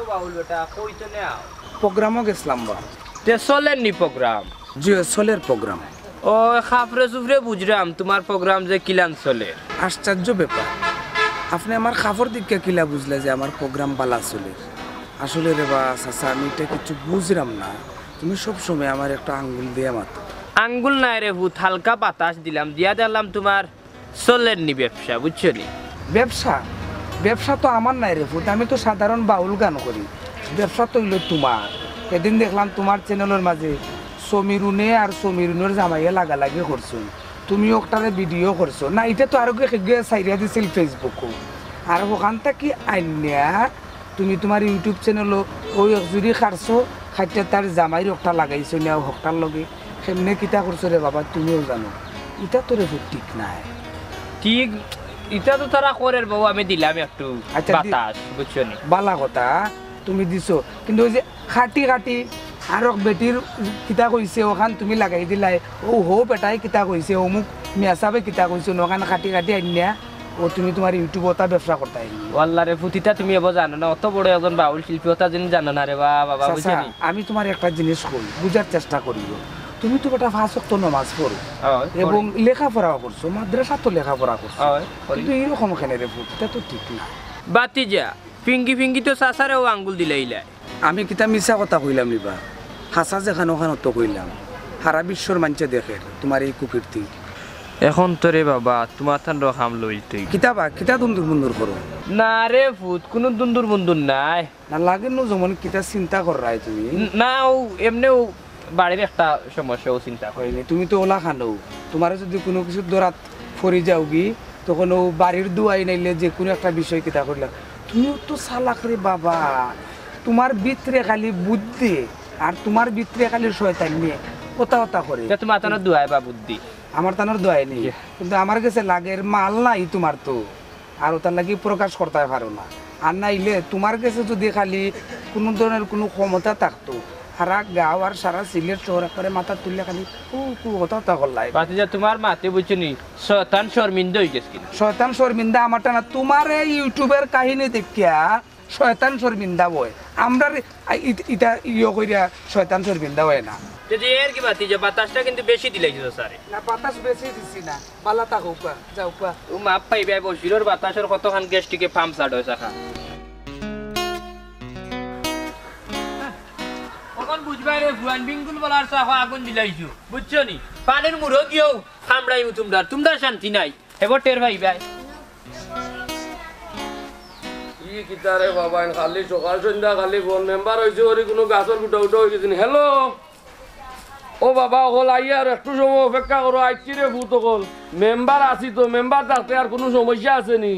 বাউল বেটা কই তো নাও প্রোগ্রামও গেছিলাম বা তে চলেন নি প্রোগ্রাম জি সোলের প্রোগ্রাম ও খাফরে সুফরে বুঝরাম তোমার প্রোগ্রাম যে কিলান চলে আশ্চর্য ব্যাপার আপনি আমার খাফর দিকে কিলা বুঝলে যে আমার প্রোগ্রাম বালা চলে আসলে রে বা চাচা আমি এটা কিছু বুঝলাম না তুমি সব সময় আমার একটা আঙ্গুল দিয়ে মাতো আঙ্গুল নাই রে ভূত হালকা বাতাস দিলাম দিয়া দেখলাম তোমার চলেন নি ব্যবসা বুঝছো নি ব্যবসা ব্যবসা তো আমার নাই রে ফুট আমি তো সাধারণ বাউল গান করি ব্যবসা তো হইলো তোমার সেদিন দেখলাম তোমার চ্যানেলের মাঝে সমীরুনে আর সমীরুনের জামাইয়া লাগালাগি করছো তুমি ওটারে ভিডিও করছো না এটা তো আরো সাইরিয়া দিছিল ফেসবুকও আর ওখান থেকে আইনিয়া তুমি তোমার ইউটিউব চ্যানেলও ওই যদি খাটছো খাইতে তার জামাইর ওটা লাগাইছো না হকটার লগে সেমনে কিতা করছো রে বাবা তুমিও জানো এটা তো রে ফুট ঠিক নাই ঠিক এটা তো তারা করে বউ আমি দিলাম একটু আচ্ছা, বাতাস বুঝছো নি বালা কথা তুমি দিছো কিন্তু ওই যে খাটি খাটি আর বেটির কিতা কইছে ওখান তুমি লাগাই দিলাই ও হো বেটাই কিতা কইছে অমুক মেসাবে কিতা কইছে ওখান খাটি খাটি আনিয়া ও তুমি তোমার ইউটিউব ওটা ব্যবসা করতে ওয়াল্লা রে ফুটিটা তুমি এবার জানো না অত বড় একজন বাউল শিল্পী ওটা যিনি জানো না রে বাবা বুঝছো নি আমি তোমার একটা জিনিস কই বুঝার চেষ্টা করিব তুমি তো বেটা 5 ওয়াক্ত নামাজ পড়ো এবং লেখাপড়াও করছো মাদ্রাসা তো লেখাপড়া করছো কিন্তু এইরকম কেনে রে ফুটিটা তো ঠিক না বাতিজা ফিঙ্গি ফিঙ্গি তো সাসারেও আঙ্গুল দিলেইলাই আমি কিতা মিছা কথা কইলাম নিবা হাসা যেখানে ওখানে তো কইলাম সারা বিশ্বর মানুষে দেখে তোমার এই কুকীর্তি এখন তো রে বাবা তোমার থান রখাম লই তুই কিতাবা কিতা দুন্দুর বন্দুর করো না রে ফুট কোনো দুন্দুর বন্দুর নাই না লাগে নো যেমন কিতা চিন্তা কর রাই তুমি না ও এমনিও বাড়ির একটা সমস্যাও চিন্তা করি হয়নি তুমি তো ওলা খানো তোমার যদি কোনো কিছু দরাত ফরি যাও গি তখন ও বাড়ির দুয়াই নাইলে যে কোনো একটা বিষয় কিতা করলাম তুমিও তো চালাক রে বাবা তোমার ভিতরে খালি বুদ্ধি আর তোমার ভিতরে খালি শয়তান নিয়ে কথা কথা করে তোমার তানোর দুয়াই বা বুদ্ধি আমার তানোর দোয়াই নেই কিন্তু আমার কাছে লাগের মাল নাই তোমার তো আর ওটার লাগি প্রকাশ করতে পারো না আর নাইলে তোমার কাছে যদি খালি কোনো ধরনের কোনো ক্ষমতা থাকতো সারা গাঁও আর সারা সিলেট শহর করে মাথা তুললে খালি কথা করলাই বাতিজা তোমার মাতে বুঝছো নি শয়তান শর্মিন্দা হয়ে গেছে কিনা শয়তান শর্মিন্দা আমারটা না তোমার এই ইউটিউবের কাহিনী দেখিয়া শয়তান শর্মিন্দা বয় আমরা এটা ইয়ে কইরা শয়তান শর্মিন্দা হয় না যদি এর কি বাতিজা বাতাসটা কিন্তু বেশি দিলাইছো স্যারে না বাতাস বেশি দিছি না পালা থাকো উপা যাও উপা ও মাপ পাইবে বসিরর বাতাসের কতখান গ্যাস্ট্রিকে পাম্প সাট হয়েছে খা এখন বুঝবাই রে ভুয়ান বিঙ্গুল বলার চা আগুন দিলাইছো বুঝছো নি পানের মুড়ো গিয়েও কামড়াইমু তোমরা শান্তি নাই এবার টের ভাই ভাই কি কিতারে বাবা খালি সকাল সন্ধ্যা খালি ফোন মেম্বার হয়েছে ওর কোনো গাছের গুটা উঠা হয়ে গেছে হ্যালো ও বাবা হল আইয়া আর একটু সময় অপেক্ষা করো আইছি রে ভূত হল মেম্বার আছি তো মেম্বার থাকতে আর কোনো সমস্যা আছে নি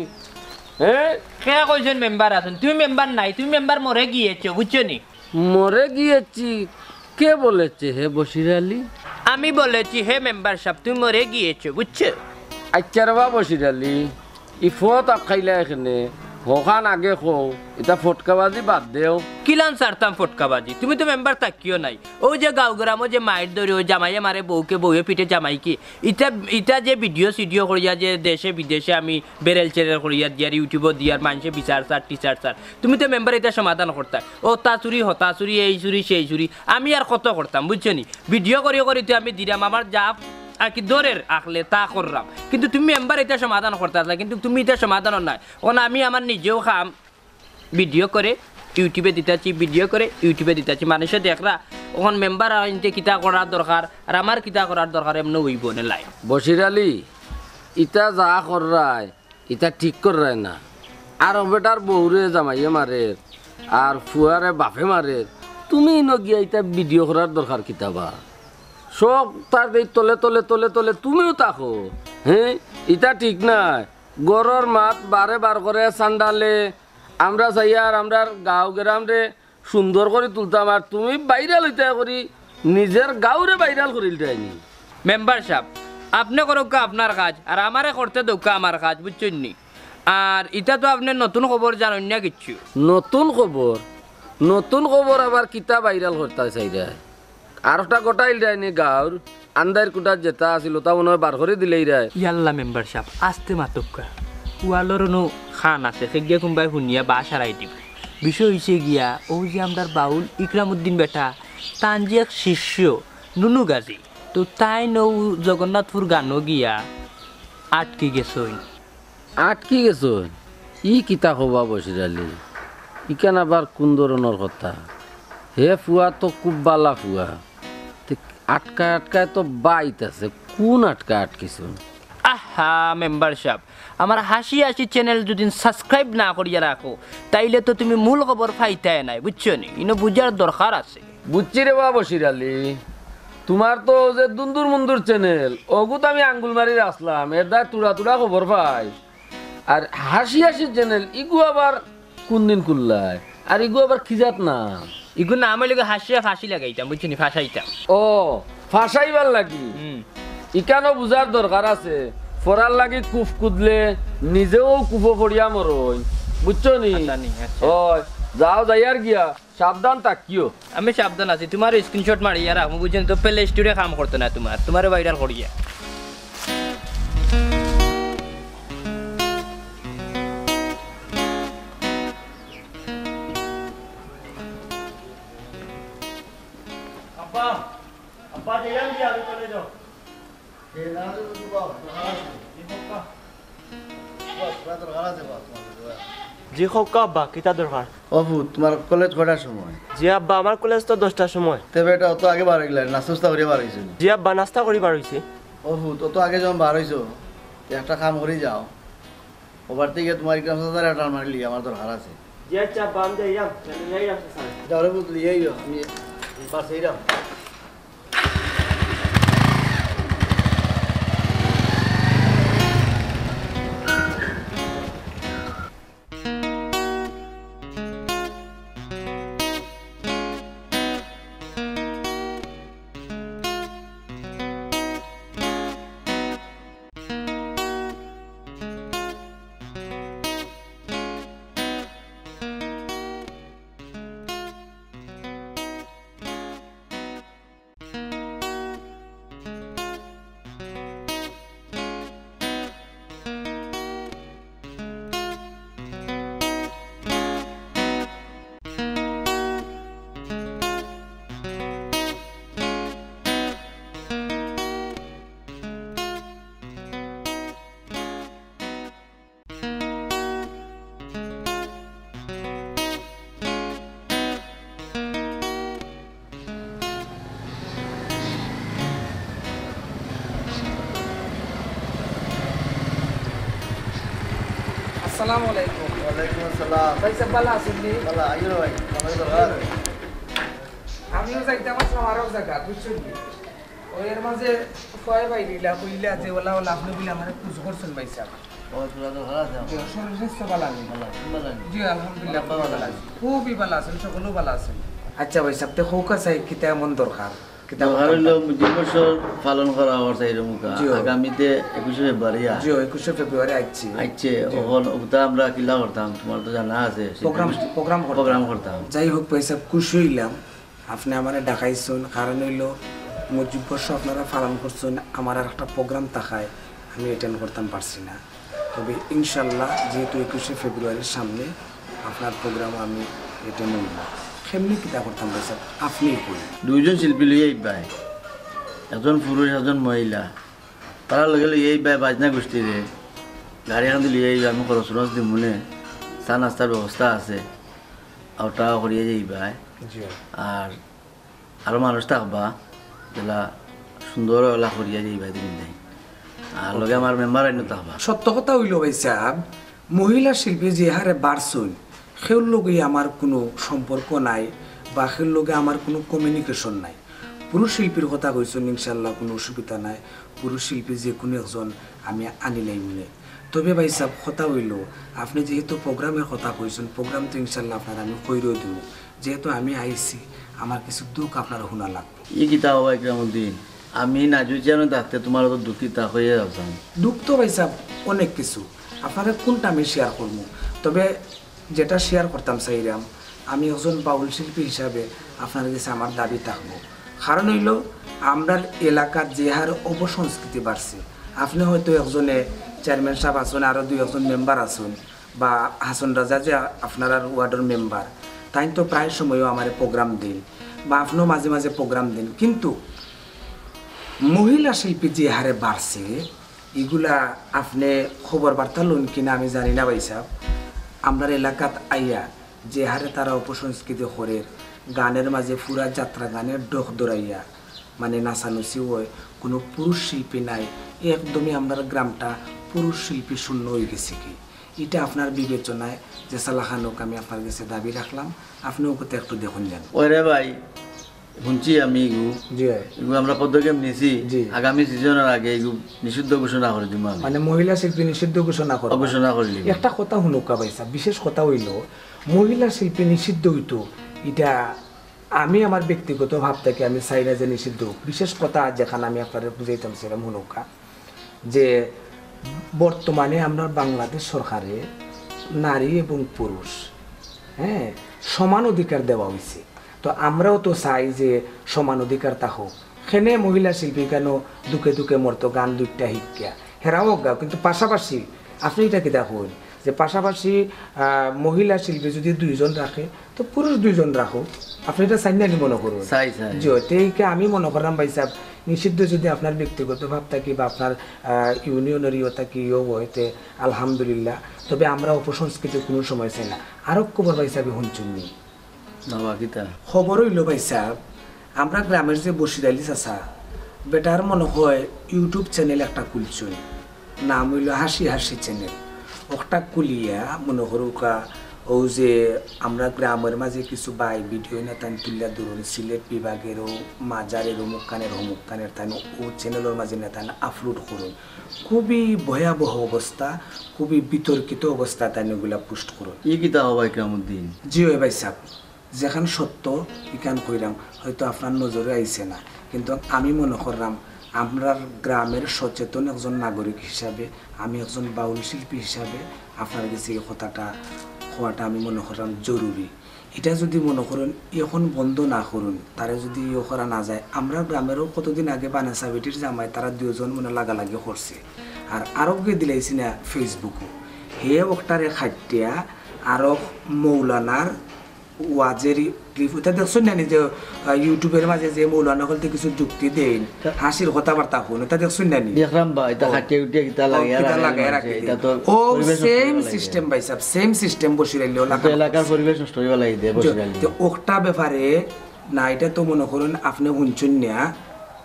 হ্যাঁ কে কইছেন মেম্বার আছেন তুমি মেম্বার নাই তুমি মেম্বার মরে গিয়েছো বুঝছো নি মরে গিয়েছি কে বলেছে হে বশির আলী আমি বলেছি হে মেম্বার সাহেব তুমি মরে গিয়েছো বুঝছো আচ্ছা রে বা বশির আলী ই ফত খাইলা এখানে হখান আগে খো এটা ফটকাবাজি বাদ দেও কিলান সারতাম ফটকাবাজি তুমি তো মেম্বার থাকিও নাই ওই যে গাঁও গ্রামও যে মায়ের ধরে ওই জামাইয়ে মারে বউকে বউয়ে পিঠে জামাইকে ইটা যে ভিডিও সিডিও করিয়া যে দেশে বিদেশে আমি বেরেল চেরেল করিয়া দিয়ার ইউটিউবও দিয়ার মানুষে বিচার স্যার টিচার স্যার তুমি তো মেম্বার এটা সমাধান করতাম ও তা চুরি হতা চুরি এই চুরি সেই চুরি আমি আর কত করতাম বুঝছো নি ভিডিও করিও করি তো আমি দিলাম আমার যা আর কি দরের আখলে তা করলাম কিন্তু তুমি মেম্বার এটা সমাধান করতে আসলে কিন্তু তুমি এটা সমাধানও নাই ওন আমি আমার নিজেও খাম ভিডিও করে ইউটিউবে দিতেছি ভিডিও করে ইউটিউবে দিতেছি মানুষে দেখরা ওখান মেম্বার আইনতে কিতা করার দরকার আর আমার কিতা করার দরকার এমনি হইব না লাই বশির আলী ইটা যা করায় ইটা ঠিক করায় না আর বেটার বউরে জামাইয়ে মারে আর ফুয়ারে বাপে মারে তুমি নগিয়া ইটা ভিডিও করার দরকার কিতাবা সব তার তলে তলে তলে তলে তুমিও থাকো হ্যাঁ এটা ঠিক নাই গরর মাত বারে বার করে সান্ডালে আমরা চাই আর আমরা গাঁও গ্রাম রে সুন্দর করে তুলতাম আর তুমি বাইরাল হইতে করি নিজের গাঁওরে বাইরাল করিল যায়নি মেম্বার সাহেব আপনি করুকা আপনার কাজ আর আমারে করতে দৌকা আমার কাজ বুঝছেন নি আর এটা তো আপনি নতুন খবর জানেন না কিচ্ছু নতুন খবর আবার কিতা বাইরাল করতে চাইরা আর একটা গোটাইল যায়নি গাঁর আন্দার কুটার যেটা আছিল তা মনে হয় বার করে দিলেই রায় ইয়াল্লা মেম্বার সাহেব আস্তে মাতকা ওয়ালরনো খান আছে সেগিয়ে কোনবাই শুনিয়া বা সারাই দিব বিষয় হয়েছে গিয়া ও যে আমরা বাউল ইকরাম উদ্দিন বেটা তান যে এক শিষ্য নুনু গাজী তো তাই নৌ জগন্নাথপুর গানও গিয়া আটকে গেছই। আটকি গেছো ই কিতা হবা বসিরালি ইকান আবার কোন ধরনের কথা হে ফুয়া তো খুব বালা ফুয়া আটকায় আটকায় তো বাইত আছে কোন আটকায় আটকিছ আহা মেম্বার সাহেব আমার হাসি হাসি চ্যানেল যদি সাবস্ক্রাইব না করিয়া রাখো তাইলে তো তুমি মূল খবর পাইতাই নাই বুঝছো নি ইনো বুঝার দরকার আছে। বুঝছি রে বা বসিরালি তোমার তো যে দুন্দুর মুন্দুর চ্যানেল ওগু তো আমি আঙ্গুল মারি আসলাম এর দ্বারা তুড়া তুড়া খবর পাই আর হাসি হাসি চ্যানেল ইগু আবার কোন দিন খুললায় আর ইগু আবার খিজাত না ইগু না আমার লোক হাসিয়া ফাঁসি লাগাইতাম বুঝছো নি ফাঁসাইতাম। ও ফাঁসাইবার লাগি ইকানো বুঝার দরকার আছে ফরার লাগি কুফ কুদলে নিজেও কুফো ফড়িয়া মরই বুঝছো নি ওই যাও যাইয়ার গিয়া সাবধান তাকিও। আমি সাবধান আছি তোমার স্ক্রিনশট মারিয়া রাখবো বুঝছেন তো প্লে স্টোরে কাম করতো না তোমার ভাইরাল করিয়া। জি হোক আব্বা কিতা দরকার? অবু তোমার কলেজ কটার সময়? জি আব্বা আমার কলেজ তো 10টার সময়। তবে এটা অত আগে বার হইলা নাস্তা করে বার হইছিল? জি আব্বা নাস্তা করি বার হইছি। অবু তত আগে যখন বার হইছো একটা কাম করে যাও ওভার থেকে তোমার ইকরাম সাদার একটা মারি লিয়ে আমার দরকার আছে। জি আচ্ছা আব্বা আমি যাইলাম যাইলাম স্যার। যাওরে বুঝ লিয়ে আইও আমি পাশে যাও। আসসালামু আলাইকুম। ওয়ালাইকুম আসসালাম। ভাই সাহেব ভালো আছেন নি? ভালো আইও ভাই আমার দরকার আছে। আমিও যাইতাম আমারও জায়গা বুঝছেন কি ওই এর মাঝে কয় ভাই লীলা কইলা যে ওলা ওলা আপনি বলে আমার খুশ করছেন ভাই সাহেব। ও তোরা দরকার আছে আমার। শরীর স্বাস্থ্য ভালো আছে? ভালো ভালো। জি আলহামদুলিল্লাহ ভালো আছে খুবই ভালো আছেন সকলেও ভালো আছেন। আচ্ছা ভাই সাহেব তো হোকা চাই কিতা এমন দরকার দরকার হইলো যে বছর পালন করা হওয়ার চাই রমুকা আগামীতে 21 ফেব্রুয়ারি জি 21 ফেব্রুয়ারি আইছে ওখান ওটা আমরা কিলা করতাম তোমার তো জানা আছে প্রোগ্রাম করতাম। যাই হোক ভাই সাহেব খুশি হইলাম আপনি আমারে ডাকাইছেন কারণ হইলো মুজিব বর্ষ আপনারা পালন করছেন আমার আর একটা প্রোগ্রাম থাকায় আমি অ্যাটেন্ড করতাম পারছি না তবে ইনশাল্লাহ যেহেতু 21 ফেব্রুয়ারির সামনে আপনার প্রোগ্রাম আমি অ্যাটেন্ড হইব কেমনি কিতা করতাম ভাই সাহেব আপনি কই দুইজন শিল্পী লইয়াই ভাই একজন পুরুষ একজন মহিলা তারা লগে লইয়াই ভাই বাজনা গোষ্ঠীরে গাড়ি এখন লইয়াই আমি খরচ খরচ দিম মনে চা নাস্তার ব্যবস্থা আছে ওটা করিয়ে যাই ভাই আর আরো মানুষ থাকবা যেটা সুন্দর ওলা করিয়া যাই ভাই দিন দেয় আর লগে আমার মেম্বার আইন থাকবা। সত্য কথা হইল ভাই সাহেব মহিলা শিল্পী যে হারে বাড়ছই সেওর লগে আমার কোনো সম্পর্ক নাই বা সেওর লগে আমার কোনো কমিউনিকেশন নাই। পুরুষ শিল্পীর কথা কইছেন ইনশাল্লাহ কোনো অসুবিধা নাই পুরুষ শিল্পী যে কোনো একজন আমি আনি নাই মনে। তবে ভাই সাহেব কথা হইল আপনি যেহেতু প্রোগ্রামের কথা কইছেন প্রোগ্রাম তো ইনশাল্লাহ আপনার আমি কইরেও দিব যেহেতু আমি আইছি আমার কিছু দুঃখ আপনার শোনা লাগবে। ই কিতা হবা ইকরামউদ্দিন আমি নাজু যেন থাকতে তোমার তো দুঃখিতা হয়ে যাচ্ছেন। দুঃখ তো ভাই সাহেব অনেক কিছু আপনারা কোনটা আমি শেয়ার করবো তবে যেটা শেয়ার করতাম চাইরাম আমি একজন বাউল শিল্পী হিসাবে আপনার কাছে আমার দাবি থাকবো কারণ হইল আমরা এলাকার যে হার অপসংস্কৃতি বাড়ছে আপনি হয়তো একজনে চেয়ারম্যান সাহেব আছেন আরও দুই একজন মেম্বার আছেন বা হাসন রাজা যে আপনার ওয়ার্ডের মেম্বার তাই তো প্রায় সময়ও আমার প্রোগ্রাম দিন বা আপনিও মাঝে মাঝে প্রোগ্রাম দিন, কিন্তু মহিলা শিল্পী যে হারে বাড়ছে এগুলা আপনি খবর বার্তা লোন কিনা আমি জানি না ভাই সাহেব। আমরা এলাকাত আইয়া যে হারে তারা উপসংস্কৃতি করে গানের মাঝে পুরা যাত্রা গানের ডোক দৌড়াইয়া মানে নাচানুচি হয়, কোনো পুরুষ শিল্পী নাই, একদমই আমরা গ্রামটা পুরুষ শিল্পী শূন্য হয়ে গেছে কি। এটা আপনার বিবেচনায় যে সালাখানোক আমি আপনার কাছে দাবি রাখলাম, আপনিও কোথাও একটু দেখুন যান। ওরে ভাই শুনছি আমি এগু আমরা পদক্ষেপ নিয়েছি, আগামী সিজনের আগে এগু নিষিদ্ধ ঘোষণা করে দিব। মানে মহিলা শিল্পী নিষিদ্ধ ঘোষণা করলি একটা কথা শুনুকা পাইছা, বিশেষ কথা হইল মহিলা শিল্পী নিষিদ্ধ হইতো এটা আমি আমার ব্যক্তিগত ভাব থেকে আমি চাই না যে নিষিদ্ধ। বিশেষ কথা যেখানে আমি আপনাদের বুঝাইতাম সেরকম শুনুকা যে বর্তমানে আমরা বাংলাদেশ সরকারে নারী এবং পুরুষ সমান অধিকার দেওয়া হয়েছে। তো আমরাও তো চাই যে সমান অধিকার তা হোক। সেনে মহিলা শিল্পী কেন দুঃখে দুঃখে মরতো গান দুইটা শিক্ষা হেরাও গাও, কিন্তু পাশাপাশি আপনি এটা কি দেখুন যে পাশাপাশি মহিলা শিল্পী যদি 2 জন রাখে তো পুরুষ 2 জন রাখো, আপনি এটা চাই না মনে করুন। যে আমি মনে করলাম ভাই সাহেব নিষিদ্ধ যদি আপনার ব্যক্তিগত ভাব থাকি বা আপনার ইউনিয়নের ইয়ে থাকি ইয়ে হইতে আলহামদুলিল্লাহ, তবে আমরা অপসংস্কৃতির কোনো সময় চাই না। আরও খবর ভাই সাহেব শুনছুন নি খবর হইল ভাই সাহেব আমরা গ্রামের যে বসিরালি চাষা বেটার মনে হয় ইউটিউব চ্যানেল একটা খুলছুন, নাম হইল হাসি হাসি চ্যানেল। ওটা কুলিয়া মনে করুকা ও যে আমরা গ্রামের মাঝে কিছু বাই ভিডিও না তাই তুলিয়া ধরুন সিলেট বিভাগেরও মাজারের অমুক কানের তাই ও চ্যানেলের মাঝে না তাই আপলোড করুন। খুবই ভয়াবহ অবস্থা, খুবই বিতর্কিত অবস্থা তাই ওগুলা পোস্ট করুন। ই কিতা হবা ইকরামউদ্দিন? জি ওই ভাই সাহেব, যেখানে সত্য এখান কইরাম হয়তো আপনার নজরে আইছে না, কিন্তু আমি মনে করলাম আমরা গ্রামের সচেতন একজন নাগরিক হিসাবে, আমি একজন বাউল শিল্পী হিসাবে আপনার কাছে এই কথাটা হওয়াটা আমি মনে করলাম জরুরি। এটা যদি মনে করুন এখন বন্ধ না করুন, তারা যদি ইয়ে করা না যায়, আমরা গ্রামেরও কতদিন আগে বানাসা বেটির জামাই তারা 2 জন মনে লাগালাগি করছে, আর আরও গিয়ে দিলাইছি না ফেসবুকও হে ওটারে খাটিয়া আরও মৌলানার ওয়াজেরি ক্লিপ ওটা দেখছেন না যে ইউটিউবের মাঝে যে মৌলানা বলতে কিছু যুক্তি দেন হাসির কথাবার্তা শুন, এটা দেখছেন না দেখলাম বা এটা খাটিয়ে উঠিয়ে কিতা লাগাইয়া রাখে। এটা তো ও সেম সিস্টেম ভাই সাহেব, সেম সিস্টেম বসিরাইলো এলাকার পরিবেশ নষ্ট হইবা লাগি দে বসিরাইলো। তো ওটা ব্যাপারে না এটা তো মনে করুন আপনি শুনছেন না,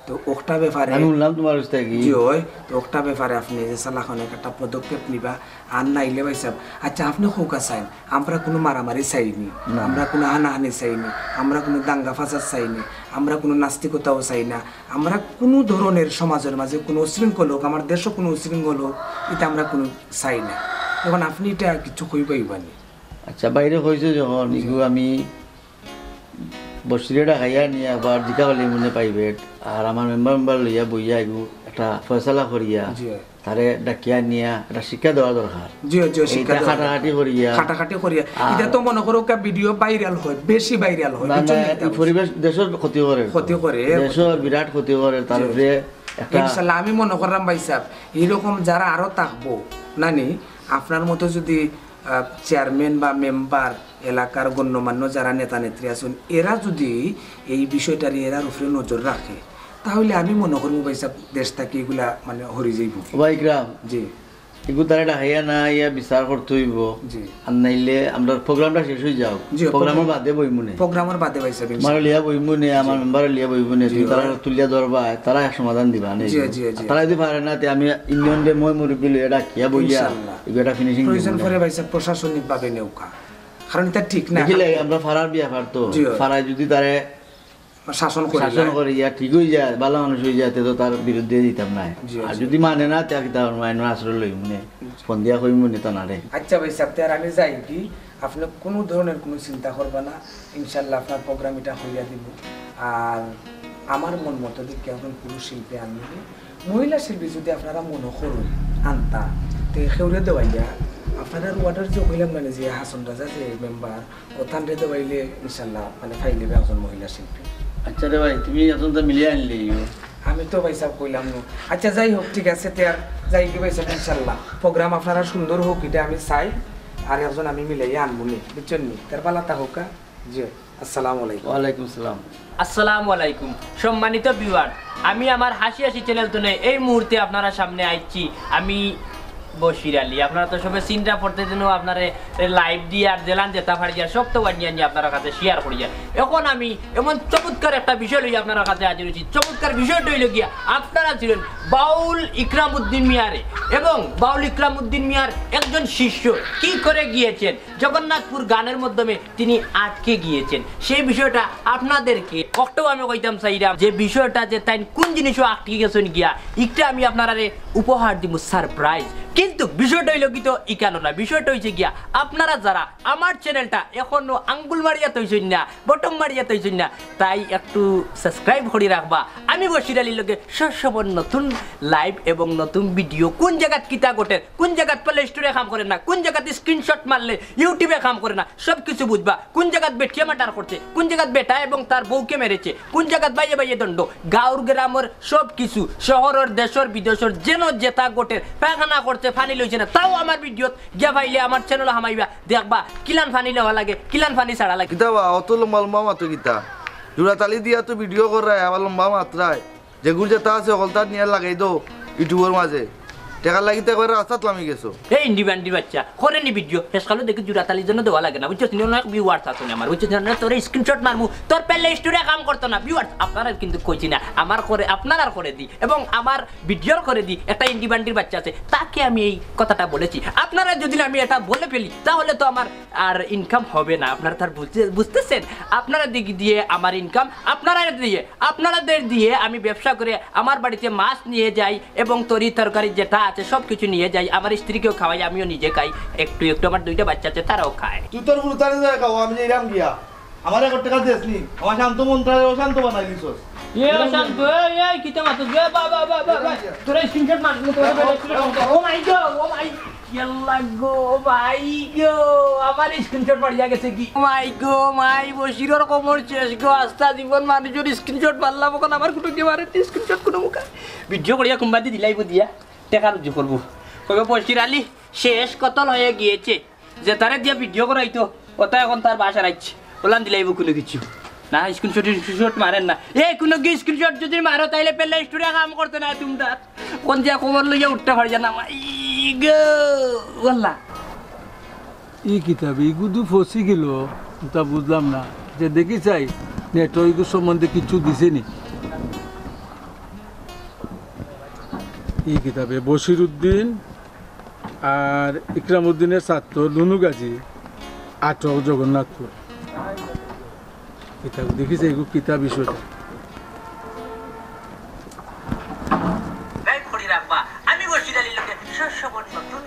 তো ওটা ব্যাপারে আমি শুনলাম তোমার কাছ থেকে জি ওই তো ওটা ব্যাপারে আপনি যে সালাখানে একটা পদক্ষেপ নিবা আর নাইলে ভাই সাহেব। আচ্ছা আপনি হোকা চাইন, আমরা কোনো মারামারি চাইনি, আমরা কোনো হানাহানি চাইনি, আমরা কোনো দাঙ্গা ফাসাদ চাইনি, আমরা কোনো নাস্তিকতাও চাই না, আমরা কোনো ধরনের সমাজের মাঝে কোনো উশৃঙ্খল হোক, আমার দেশও কোনো উশৃঙ্খল হোক, এটা আমরা কোনো চাই না। এখন আপনি এটা কিছু কইবাইবানি। আচ্ছা বাইরে হয়েছে যখন এগুলো আমি বসিরেটা খাইয়া নিয়ে আবার জিকা হলে মনে পাইবে, আর আমার মেম্বার লইয়া বইয়া এগুলো একটা ফয়সালা করিয়া তারে ডাকিয়া নিয়া একটা শিক্ষা দেওয়া দরকার। খাটাখাটি করিয়া এটা তো মনে করো ভিডিও ভাইরাল হয়, বেশি ভাইরাল হয়, পরিবেশ দেশের ক্ষতি করে দেশের বিরাট ক্ষতি করে। তারপরে ইনশাআল্লাহ আমি মনে করলাম ভাই সাহেব এরকম যারা আরো থাকবো নানি আপনার মতো যদি চেয়ারম্যান বা মেম্বার এলাকার গণ্যমান্য যারা নেতা নেত্রী আছেন এরা যদি এই বিষয়টার এরার উপরে নজর রাখে তাহলে আমি মনে করবো ভাই সাহেব দেশ থেকে এগুলা মানে হরি যাইব। ভাই গ্রাম জি এগুলো তারা ডাকাইয়া না ইয়া বিচার করতে হইব, আর নাইলে আমরা প্রোগ্রামটা শেষ হয়ে যাও। প্রোগ্রামের বাদে বইমুনে প্রোগ্রামের বাদে ভাই সাহেব আমার লিয়া বইমুনে আমার মেম্বার লিয়া বইমুনে তারা তুলিয়া ধরবা, তারা এক সমাধান দিবা না। তারা যদি পারে না আমি ইউনিয়ন ডে মই মুরব্বী লিয়া ডাকিয়া বইয়া এগুলা ফিনিশিং প্রয়োজন করে ভাই সাহেব প্রশাসনিক ভাবে নেওকা, কারণ এটা ঠিক না। দেখিলে আমরা ফারার বিয়া পারতো ফারায় যদি তারে শাসন করে ইয়া ঠিক হয়ে যায় ভালো মানুষ হয়ে যায় তো তার বিরুদ্ধে দিতাম না, আর যদি মানে না তার আশ্রয় লই মনে ফোন দিয়া কই মনে তা না রে। আচ্ছা ভাই সাহেব আমি যাই কি আপনি কোনো ধরনের কোনো চিন্তা করবা না, ইনশাল্লাহ আপনার প্রোগ্রাম এটা হইয়া দিব। আর আমার মন মতো দিকে এখন পুরুষ শিল্পী আনবে, মহিলা শিল্পী যদি আপনারা মনে করুন আনতা তো সেউরে দেওয়াইয়া আপনারা ওয়ার্ডের যে কইলাম মানে যে হাসন রাজা যে মেম্বার ও তানরে দেওয়াইলে ইনশাল্লাহ মানে ফাইলে একজন মহিলা শিল্পী। আচ্ছা রে ভাই তুমি এখন তো মিলিয়ে আনলে আমি তো ভাই সাহেব কইলাম না। আচ্ছা যাই হোক ঠিক আছে তে আর যাই কি ভাই সাহেব ইনশাল্লাহ প্রোগ্রাম আপনারা সুন্দর হোক এটা আমি চাই। আর একজন আমি মিলাই আনবুনি বুঝছেন নি তার পালা থাকুকা জি আসসালামু আলাইকুম ওয়ালাইকুম সালাম আসসালামু আলাইকুম সম্মানিত ভিউয়ার আমি আমার হাসি হাসি চ্যানেল তুলে এই মুহূর্তে আপনারা সামনে আইছি আমি বশির আলী আপনারা তো সবাই চিন্তা করতে দিনও আপনারা লাইভ দিয়ে আর জেলান যেতা ফাড়ি আর সব তো নিয়ে আপনার কাছে শেয়ার করি যায় এখন আমি এমন চমৎকার একটা বিষয় লই আপনার কাছে হাজির হয়েছি চমৎকার বিষয়টা হইল গিয়া আপনারা ছিলেন বাউল ইকরাম উদ্দিন মিয়ারে এবং বাউল ইকরাম উদ্দিন মিয়ার একজন শিষ্য কি করে গিয়েছেন জগন্নাথপুর গানের মাধ্যমে তিনি আটকে গিয়েছেন সেই বিষয়টা আপনাদেরকে অক্টোবর আমি কইতাম চাইলাম যে বিষয়টা যে তাই কোন জিনিসও আটকে গেছেন গিয়া একটা আমি আপনারা উপহার দিব সারপ্রাইজ কিন্তু বিষয়টা হইল কি তো ইকানো না বিষয়টা হইছে গিয়া আপনারা যারা আমার চ্যানেলটা এখনো আঙ্গুল মারিয়া তৈছেন না বটম মারিয়া তৈছেন না তাই একটু সাবস্ক্রাইব করে রাখবা আমি বশির আলীর লগে সব নতুন লাইভ এবং নতুন ভিডিও কোন জায়গাত কিতা ঘটে কোন জায়গাত প্লে স্টোরে কাম করে না কোন জায়গাত স্ক্রিনশট মারলে ইউটিউবে কাম করে না সব কিছু বুঝবা কোন জায়গাত বেটিয়া মাটার করছে কোন জায়গাত বেটা এবং তার বউকে মেরেছে কোন জায়গাত বাইয়ে বাইয়ে দণ্ড গাঁর গ্রামের সব কিছু শহরের দেশের বিদেশের যেন জেতা ঘটে পায়খানা করছে ফানি লইছে না তাও আমার ভিডিওত গিয়া ভাইলে আমার চ্যানেল হামাইবা দেখবা কিলান ফানি লওয়া লাগে কিলান ফানি ছাড়া লাগে কিতা বা অত লম্বা লম্বা মাত্র কিতা জোড়া তালি দিয়া তো ভিডিও করায় আবার লম্বা মাত্রায় যেগুলো যেটা আছে অকলতা নিয়ে লাগাই দো ইউটিউবের মাঝে টেকা লাগিতে করে রাস্তাত লামি গেছো এই ইন্ডিপেন্ডি বাচ্চা করেনি ভিডিও শেষকালে দেখি জুরাতালির জন্য দেওয়া লাগে না বুঝছিস অনেক ভিউয়ার্স আছে আমার বুঝছিস না তোর স্ক্রিনশট মারমু তোর পেলে স্টোরে কাম করতো না ভিউয়ার্স আপনারা কিন্তু কইছি না আমার করে আপনারা করে দিই এবং আমার ভিডিওর করে দিই একটা ইন্ডিপেন্ডেন্ট বাচ্চা আছে তাকে আমি এই কথাটা বলেছি আপনারা যদি আমি এটা বলে ফেলি তাহলে তো আমার আর ইনকাম হবে না আপনারা তার বুঝতেছেন আপনারা দিক দিয়ে আমার ইনকাম আপনাদের দিয়ে আমি ব্যবসা করে আমার বাড়িতে মাছ নিয়ে যাই এবং তরি তরকারি যেটা আছে সব কিছু নিয়ে যাই আমার স্ত্রীকেও খাওয়াই আমিও নিজে খাই একটু একটু আমার দুইটা বাচ্চা আছে তারাও খায় তুই তোর গুরুতারে যায় খাও আমি যে ইরাম গিয়া আমার এক টাকা দিস নি আমার শান্ত মন্ত্রালয় অশান্ত বানাই দিছস শান্ত এই কিতা মাতো বাবা তোরা স্ক্রিনশট মারলি ও মাই গো আমার স্ক্রিনশট মারিয়া গেছে কি মাই বশিরর কোমর শেষ গো আস্তা জীবন মানুষের স্ক্রিনশট মারলাম এখন আমার কুটো কে মারে স্ক্রিনশট কোনো মুখা ভিডিও করিয়া কুম্বাদি দিলাইব দিয়া টাকা রুজু করবো কবে বশির আলী শেষ কতল হয়ে গিয়েছে যে তারে দিয়া ভিডিও করাইতো ওটা এখন তার বাসা রাখছে ওলান দিলাইব কোনো কিছু না স্ক্রিনশট মারেন না এই কোনো কি স্ক্রিনশট যদি মারো তাইলে পেলে স্টোরি কাম করতে না তোমরা কোন যা খবর লইয়া উঠতে পারি না ওল্লা ই কিতাব ইগুদু ফসি গেল তা বুঝলাম না যে দেখি চাই নেটওয়ার্ক সম্বন্ধে কিছু দিছেনি এই কিতাবে বশির উদ্দিন আর ইকরাম উদ্দিনের ছাত্র নুনু গাজী আটক জগন্নাথপুর কিতাব দেখিছে এগুলো কিতাব বিষয়টা আমি বশির আলীর লোকে সব নতুন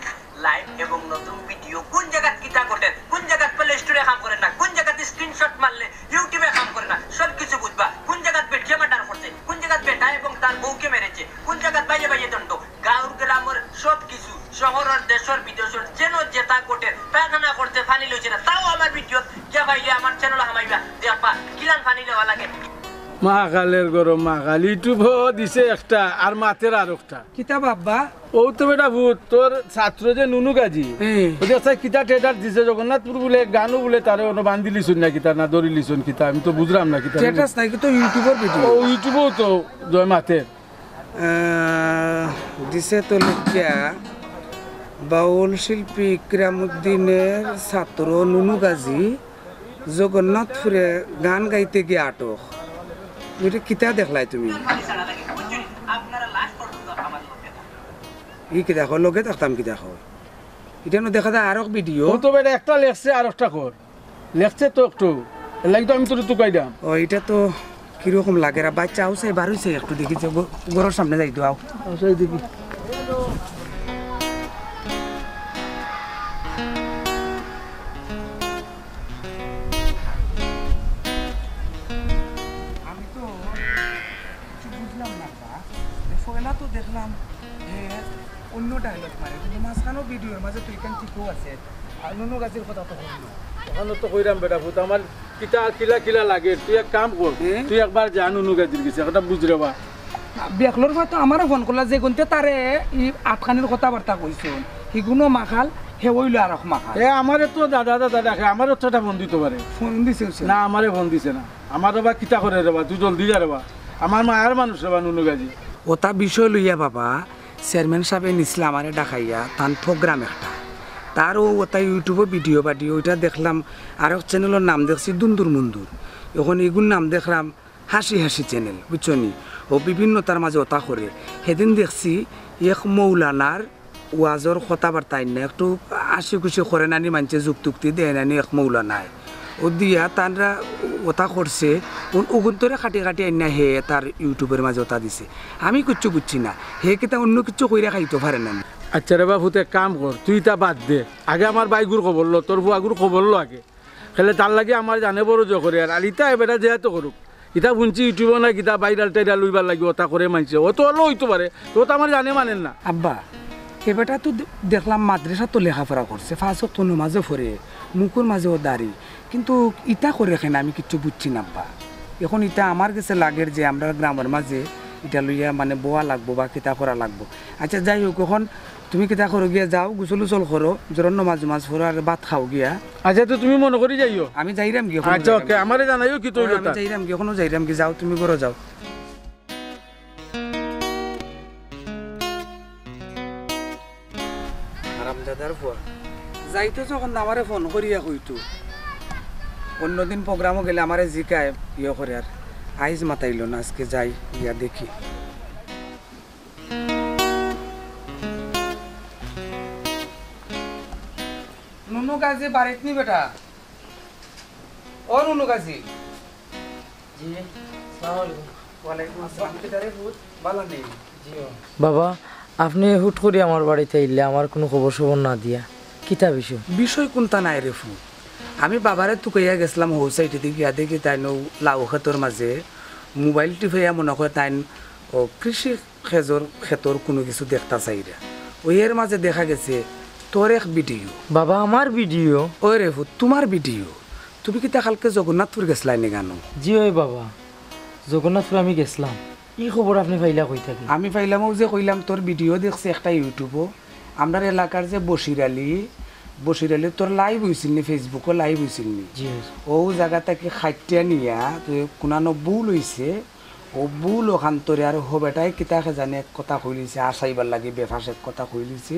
লাইভ এবং নতুন ভিডিও কোন জায়গাত কিতা ঘটে কোন জায়গাত প্লে স্টোরে কাম করে না কোন জায়গাত স্ক্রিনশট মারলে ইউটিউবে কাম করে না সব কিছু বুঝবা কোন জায়গাত বেটিয়া মাটার করছে কোন জায়গাত বেটা এবং তার বউকে মেরেছে কোন জায়গাত বাইয়ে বাইয়ে দণ্ড গাঁর গ্রামের সব কিছু শহরের দেশের বিদেশের যেন জেতা ঘটে পায়খানা করতে ফানি লইছে না তাও আমার ভিডিওত গিয়া ভাইলে আমার চ্যানেল হামাইবা দেখবা কিলান ফানি লওয়া লাগে মাকালের গরম মাকাল ইউটিউব দিছে একটা আর মাতের আর একটা কিতা বাবা ও তো বেটা ভূত তোর ছাত্র যে নুনু গাজী কিতা টেটার দিছে জগন্নাথপুর বলে গানও বলে তারে অন্য বান্ধি লিছুন না কিতা না দড়ি লিছুন কিতা আমি তো বুঝলাম না কিতা স্ট্যাটাস নাই তো ইউটিউবের ভিডিও ও ইউটিউবেও তো জয় মাতের দিছে তো লিখিয়া বাউল শিল্পী ইকরাম উদ্দিনের ছাত্র নুনু গাজী জগন্নাথপুরে গান গাইতে গিয়ে আটক এটা কিতা দেখলাই তুমি ই কি দেখো লগে দেখতাম কি দেখো এটা দেখা যায় আরো ভিডিও ও তো বেটা একটা লেখছে আর একটা কর লেখছে তো একটু লাগি তো আমি তোর তো কইলাম ও এটা তো কিরকম লাগে রা বাচ্চা আউছে বার হইছে একটু দেখি যে ঘরের সামনে যাই দাও সেই দেখি আমি তো কিছু বুঝলাম না পয়লা তো দেখলাম যে অন্য ডায়লগ মারে কিন্তু মাঝখানেও ভিডিওর মাঝে তুই কেন ঠিকও আছে আর নুনু গাছের কথা তো বললো ওখানে তো কইরাম বেটা ভূত আমার কিতা কিলা কিলা লাগে তুই এক কাম কর তুই একবার যা নুনু গাজির গেছে একটা বুঝরে বা বেকলোর ভাই তো আমারও ফোন করলা যে গুনতে তারে ই আটখানির কথাবার্তা কইছো সিগুনো মাখাল হে ওইলো আর মাখা এ আমারে তো দাদা দাদা ডাকে আমারও তো ফোন দিতে পারে ফোন দিছে না আমারে ফোন দিছে না আমার বা কিতা করে রে বা তুই জলদি যা রে বা আমার মায়ের মানুষ রে বা নুনু গাজি ওটা বিষয় লইয়া বাবা চেয়ারম্যান সাহেব নিছিল আমারে ডাকাইয়া তান প্রোগ্রাম একটা তারও ওটা ইউটিউবে ভিডিও পাঠিয়ে ওইটা দেখলাম আর চ্যানেলের নাম দেখছি দুন্দুর মুন্দুর এখন এগুর নাম দেখলাম হাসি হাসি চ্যানেল বুঝছো নি ও বিভিন্ন তার মাঝে ওটা করে সেদিন দেখছি এক মৌলানার ওয়াজর কথাবার্তা না একটু হাসি খুশি করে নানি মানছে যুক্তি দেয় নানি এক মৌলানায় ও দিয়া তারা ওটা করছে ওগুন্তরে কাটি কাটি আইনা হে তার ইউটিউবের মাঝে ওটা দিছে আমি কিচ্ছু বুঝছি না হে কিতা অন্য কিছু কইরা খাইতে পারে না আচ্ছা রে বাবু এক কাম কর তুই তা বাদ দে আগে আমার বাইগুর খবর লো তোর বুয়াগুর খবর লো আগে খেলে তার লাগে আমার জানে বড় জ করে আর ইতা এবার যেহেতু করুক ইটা শুনছি ইউটিউবে না কিতা বাইরাল টাইরাল লইবার লাগে ওটা করে মানছে ও তো লইতে পারে তো আমার জানে মানেন না আব্বা এবারটা তো দেখলাম মাদ্রাসা তো লেখাপড়া করছে ফাঁসক তো নমাজও পড়ে মুখের মাঝেও দাঁড়ি কিন্তু ইটা করে এখানে আমি কিচ্ছু বুঝছি না আব্বা এখন ইটা আমার কাছে লাগের যে আমরা গ্রামের মাঝে এটা লইয়া মানে বোয়া লাগবো বা কিতা করা লাগবো আচ্ছা যাই হোক এখন তুমি কিতা করো গিয়া যাও গুসল উচল করো জরন্য মাছ মাছ পড়ো আর ভাত খাও গিয়া আচ্ছা তো তুমি মনে করি যাইও আমি যাইরাম গিয়ে আচ্ছা ওকে আমারে জানাইও কি তুই আমি যাইরাম গিয়ে এখনো যাইরাম গিয়ে যাও তুমি করো যাও আরামদাদার ফোন যাইতো যখন আমারে ফোন করিয়া কইতো অন্যদিন প্রোগ্রামও গেলে আমারে জিকায় ইয়ে করে আর আইজ মাতাইল না আজকে যাই ইয়া দেখি নুনু কাজে বাড়িত নি বেটা ও নুনু কাজী জি ওয়ালাইকুম আসসালাম কিদারে বহুত ভালো নেই জি বাবা আপনি হুট করে আমার বাড়িতে এলে আমার কোনো খবর সবর না দিয়া কিতা বিষয় বিষয় কোনটা নাই রে ফু আমি বাবারে তুকাইয়া গেছিলাম হোসাইটি দিকে গিয়া দেখি তাই লাউ খেতর মাঝে মোবাইল টিপাইয়া মনে করে তাই ও কৃষি ক্ষেতর কোনো কিছু দেখতা চাইরা ওই এর মাঝে দেখা গেছে তোর এক ভিডিও বাবা আমার ভিডিও ওই রে ফু তোমার ভিডিও তুমি কি তা কালকে জগন্নাথপুর গেছিলাই নি গানো জি ওই বাবা জগন্নাথপুর আমি গেছিলাম এই খবর আপনি পাইলা কই থাকি আমি পাইলাম ও যে কইলাম তোর ভিডিও দেখছি একটা ইউটিউবও আমার এলাকার যে বশির আলী তোর লাইভ হয়েছিল নি ফেসবুকও লাইভ হয়েছিল নি জি ও জায়গা থেকে খাইটিয়া নিয়া তুই কোনানো বুল হয়েছে ও বুল ওখান তোরে আর হবেটাই কিতাকে জানে এক কথা কইলিছে আসাইবার লাগে বেফাস এক কথা কইলিছে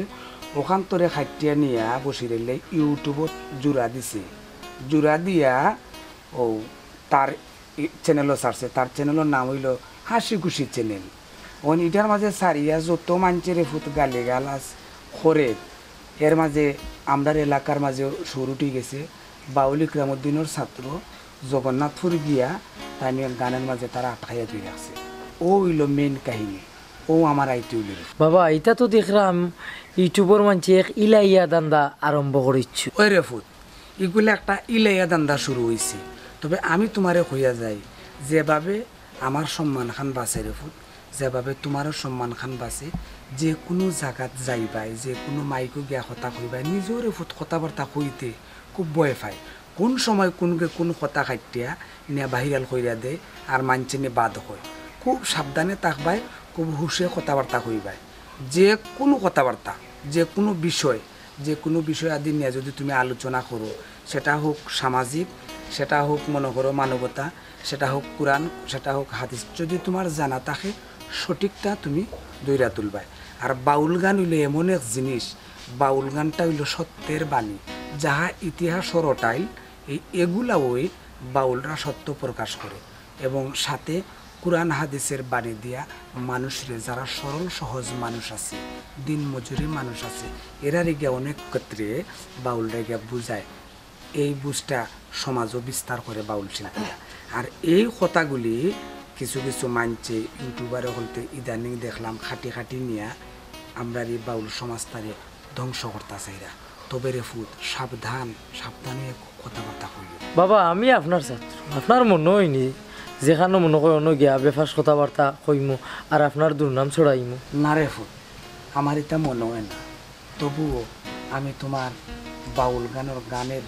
ওখান তোরে খাইটিয়া নিয়া বশির আলী ইউটিউবত জোড়া দিছে জোড়া দিয়া ও তার চ্যানেলও ছাড়ছে তার চ্যানেলের নাম হইল হাসি খুশি চ্যানেল ওন ইটার মাঝে সারিয়া যত মানচেরে ফুট গালে গালাস করে এর মাঝে আমরার এলাকার মাঝে সুর উঠে গেছে বাউল ইকরাম উদ্দিনের ছাত্র জগন্নাথপুর গিয়া তাই নিয়ে গানের মাঝে তারা আটকাইয়া দিয়ে রাখছে ও হইল মেইন কাহিনী ও আমার আইতে হইল বাবা এটা তো দেখলাম ইউটিউবের মানছে এক ইলাইয়া দান্দা আরম্ভ করিচ্ছু ওই রে ফুট এগুলো একটা ইলাইয়া দান্দা শুরু হয়েছে তবে আমি তোমারে কইয়া যাই যেভাবে আমার সম্মান খান বাঁচে রে ফুট যেভাবে তোমারও সম্মান খান বাঁচে যে কোনো জায়গাত যাইবাই যে কোনো মাইকো গিয়া কথা কইবাই নিজরে ফুট কথাবার্তা কইতে খুব ভয় পায় কোন সময় কোনকে কোন কথা খাইটিয়া নিয়ে বাহিরাল কইরা দেয় আর মানছে নিয়ে বাদ হয় খুব সাবধানে থাকবাই খুব হুশে কথাবার্তা কইবাই যে কোনো কথাবার্তা যে কোনো বিষয় আদি নিয়ে যদি তুমি আলোচনা করো সেটা হোক সামাজিক সেটা হোক মনে করো মানবতা সেটা হোক কোরআন সেটা হোক হাদিস যদি তোমার জানা থাকে সঠিকটা তুমি দইরা তুলবাই আর বাউল গান হইল এমন এক জিনিস বাউল গানটা হইল সত্যের বাণী যাহা ইতিহাস রটাইল এগুলা ওই বাউলরা সত্য প্রকাশ করে এবং সাথে কোরআন হাদিসের বাণী দিয়া মানুষের যারা সরল সহজ মানুষ আছে দিন মজুরি মানুষ আছে এরা রেগে অনেক ক্ষেত্রে বাউল রেগে বুঝায় এই বুঝটা সমাজও বিস্তার করে বাউল শিল্পীরা আর এই কথাগুলি কিছু কিছু মানছে ইউটিউবারে হলতে ইদানিং দেখলাম খাটি নিয়ে আমরা এই বাউল সমাজটারে ধ্বংস করতে চাইরা তবে রে ফুট সাবধানে কথাবার্তা কইল বাবা আমি আপনার ছাত্র আপনার মনে হয়নি যেখানে মনে হয় অন্য গিয়া বেফাস কথাবার্তা কইমু আর আপনার দুর্নাম ছড়াইমু না রে ফুট আমার এটা মনে হয় না তবুও আমি তোমার বাউল গানের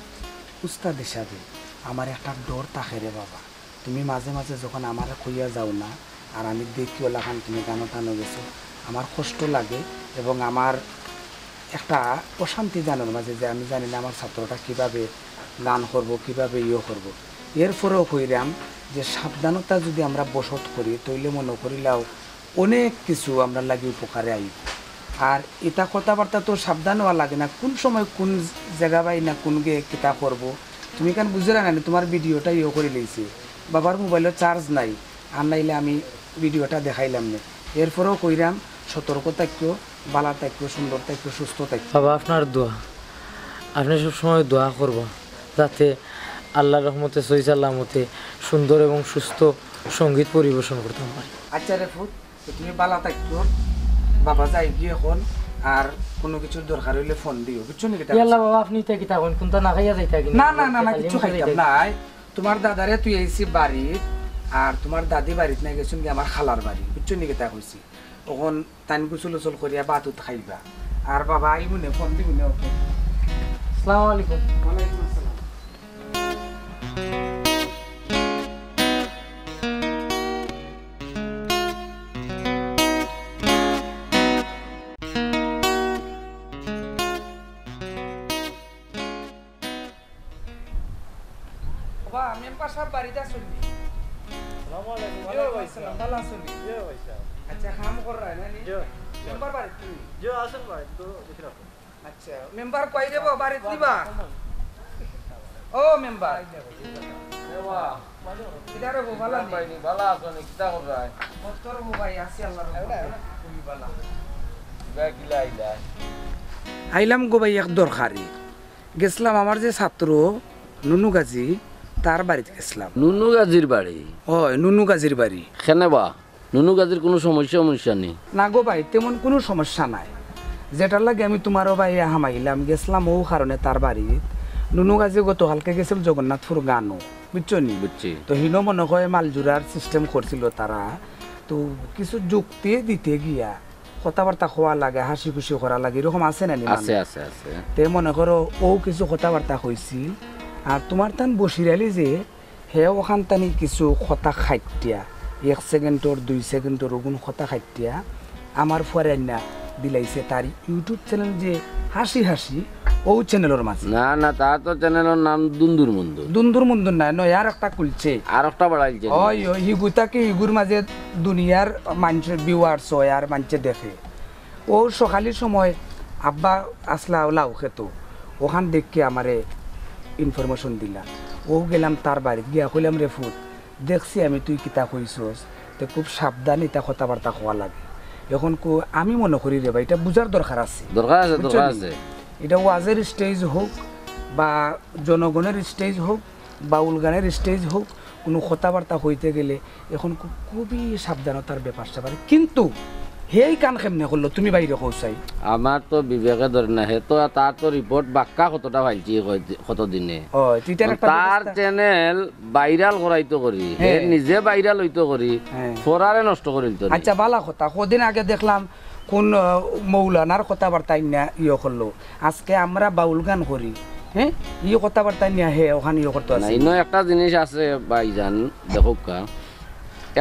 উস্তাদ হিসাবে আমার একটা ডর থাকে রে বাবা তুমি মাঝে মাঝে যখন আমার কইয়া যাও না আর আমি দেখিও লাগান তুমি গানও টানো গেছো আমার কষ্ট লাগে এবং আমার একটা অশান্তি জানার মাঝে যে আমি জানি না আমার ছাত্রটা কীভাবে গান করব কীভাবে করব এরপরেও কইরাম যে সাবধানতা যদি আমরা বসত করি তৈলে মনে করিলাও অনেক কিছু আমরা লাগি উপকারে আইব আর এটা কথাবার্তা তো সাবধান হওয়া লাগে না কোন সময় কোন জায়গা পাই না কোন গে কিতা করব তুমি কেন বুঝে না তোমার ভিডিওটা করে লইছি বাবার মোবাইলের চার্জ নাই আর নাইলে আমি ভিডিওটা দেখাইলাম না এরপরেও কইরাম সতর্ক থাকো বালা থাকো সুন্দর থাকো সুস্থ থাকো বাবা আপনার দোয়া আপনি সবসময় দোয়া করবা যাতে আল্লাহর রহমতে সহি সাল্লামতে সুন্দর এবং সুস্থ সঙ্গীত পরিবেশন করতে পারি আচ্ছা রে ফুট তুমি বালা থাকো বাবা যাই গিয়ে এখন আর কোনো কিছুর দরকার হইলে ফোন দিও বুঝছো নাকি আল্লাহ বাবা আপনি তাই কিতা কোন কোনটা না খাইয়া যাইতা কি না না না না কিছু খাইতাম নাই তোমার দাদারে তুই আইছি বাড়ির আর তোমার দাদি বাড়িতে না গেছুন কি আমার খালার বাড়ি বুঝছো নাকি তা কইছি তখন তান গুছল উচল করিয়া বাতুত খাইবা আর বাবা আইব নে ফোন দিব নে ওকে আসসালামু আলাইকুম ওয়ালাইকুম আসসালাম বাবা মেম্বার সাহেব বাড়িতে আসুন আসসালামু আলাইকুম ভালো আসুন জি ভাই সাহেব আচ্ছা কাম কর রা না নি জি মেম্বার বাড়ি তুমি জি আসেন ভাই তো দেখি রাখো আচ্ছা মেম্বার কই দেব বাড়ি দিবা ও মেম্বার দেওয়া ইদারে গো ভালো নি বাইনি ভালো আছো নি কিতা কর রায় মস্তর গো ভাই আসি আল্লাহর রহমতে তুমি ভালো কিলা আইলা আইলাম গো ভাই এক দরকারি গেছলাম আমার যে ছাত্র নুনু গাজী তার বাড়িতে গেছলাম নুনু গাজির বাড়ি হয় নুনু গাজীর বাড়ি কেনে বা নুনু গাজির কোনো সমস্যা নেই না গো ভাই তেমন কোনো সমস্যা নাই যেটার লাগে আমি তোমারও ভাই হামাইলাম গেছলাম ও কারণে তার বাড়ি নুনু গাজী গতকালকে গেছিল জগন্নাথপুর গানও বুঝছো নি বুঝছি তো হিনো মনে হয় মালজুরার সিস্টেম করছিল তারা তো কিছু যুক্তি দিতে গিয়া কথাবার্তা খোয়া লাগে হাসি খুশি করা লাগে এরকম আছে না আছে আছে আছে তে মনে করো ও কিছু কথাবার্তা হয়েছিল আর তোমার তান বসিরালি যে হে ওখান তানি কিছু কথা খাইটিয়া 1 সেকেন্ডর 2 সেকেন্ডর ওগুন কথা খাইটিয়া আমার ফরেন্না দিলাইছে তার ইউটিউব চ্যানেল যে হাসি হাসি ও চ্যানেলের মাঝে না না তার তো চ্যানেলের নাম দুন্দুর মুন্দু দুন্দুর মুন্দুর নাই নয় আর একটা খুলছে আর একটা বাড়াইছে ওই ওই হিগুতাকে হিগুর মাঝে দুনিয়ার মানুষের ভিউয়ার্স হয় আর মানুষে দেখে ও সকালের সময় আব্বা আসলা লাউ খেত ওখান দেখে আমারে ইনফরমেশন দিলা ও গেলাম তার বাড়িতে গিয়া কইলাম রে ফুট দেখছি আমি তুই কিতা কইছস তো খুব সাবধানে এটা কথাবার্তা হওয়া লাগে এখন আমি মনে করি রে ভাই এটা বুঝার দরকার আছে দরকার আছে দরকার আছে এটা ওয়াজের স্টেজ হোক বা জনগণের স্টেজ হোক বাউল গানের স্টেজ হোক কোনো কথাবার্তা হইতে গেলে এখন খুবই সাবধানতার ব্যাপার স্যাপার কিন্তু হেই কান কেমনে করলো তুমি বাইরে কৌসাই আমার তো বিবেকে ধরে না হে তো তার তো রিপোর্ট বাক্কা কতটা ভাইছি কতদিনে ও তিতার একটা তার চ্যানেল ভাইরাল করাইতো করি হে নিজে ভাইরাল হইতো করি ফরারে নষ্ট করিল তো আচ্ছা বালা কথা কদিন আগে দেখলাম কোন মৌলানার কথাবার্তা না করলো আজকে আমরা বাউল গান করি হ্যাঁ কথাবার্তা নিয়ে হে ওখানে করতে আছে একটা জিনিস আছে ভাইজান দেখো